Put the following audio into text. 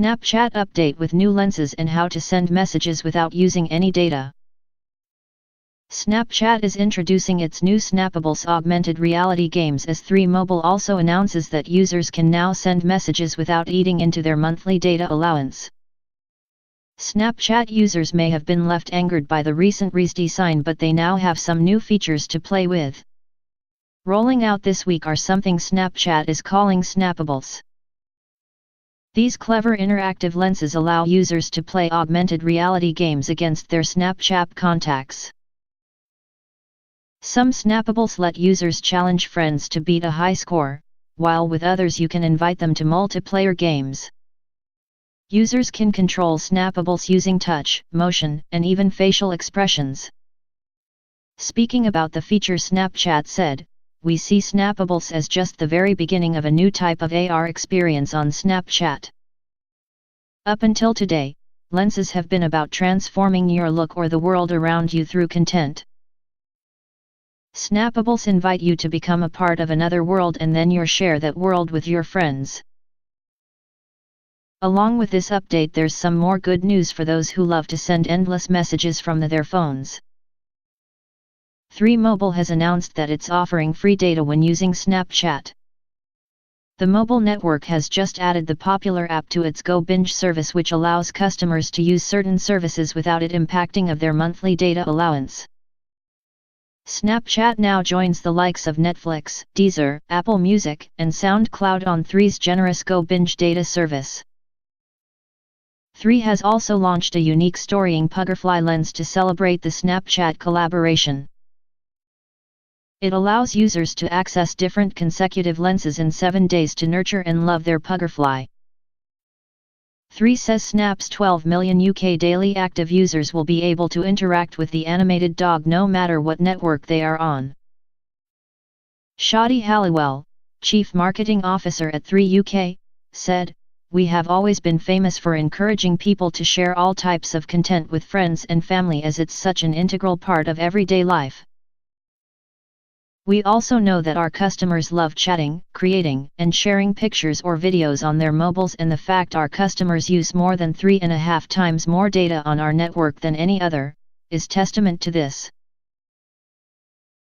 Snapchat update with new lenses and how to send messages without using any data. Snapchat is introducing its new Snappables augmented reality games as 3Mobile also announces that users can now send messages without eating into their monthly data allowance. Snapchat users may have been left angered by the recent redesign, but they now have some new features to play with. Rolling out this week are something Snapchat is calling Snappables. These clever interactive lenses allow users to play augmented reality games against their Snapchat contacts. Some Snappables let users challenge friends to beat a high score, while with others you can invite them to multiplayer games. Users can control Snappables using touch, motion, and even facial expressions. Speaking about the feature, Snapchat said, "We see Snappables as just the very beginning of a new type of AR experience on Snapchat. Up until today, lenses have been about transforming your look or the world around you through content. Snappables invite you to become a part of another world and then you share that world with your friends." Along with this update, there's some more good news for those who love to send endless messages from their phones. 3Mobile has announced that it's offering free data when using Snapchat. The mobile network has just added the popular app to its Go Binge service, which allows customers to use certain services without it impacting of their monthly data allowance. Snapchat now joins the likes of Netflix, Deezer, Apple Music, and SoundCloud on 3's generous Go Binge data service. 3 has also launched a unique storying Puggerfly lens to celebrate the Snapchat collaboration. It allows users to access different consecutive lenses in 7 days to nurture and love their Puggerfly. 3 says Snap's 12 million UK daily active users will be able to interact with the animated dog no matter what network they are on. Shadi Halliwell, Chief Marketing Officer at 3 UK, said, "We have always been famous for encouraging people to share all types of content with friends and family as it's such an integral part of everyday life. We also know that our customers love chatting, creating, and sharing pictures or videos on their mobiles, and the fact our customers use more than 3.5 times more data on our network than any other, is testament to this."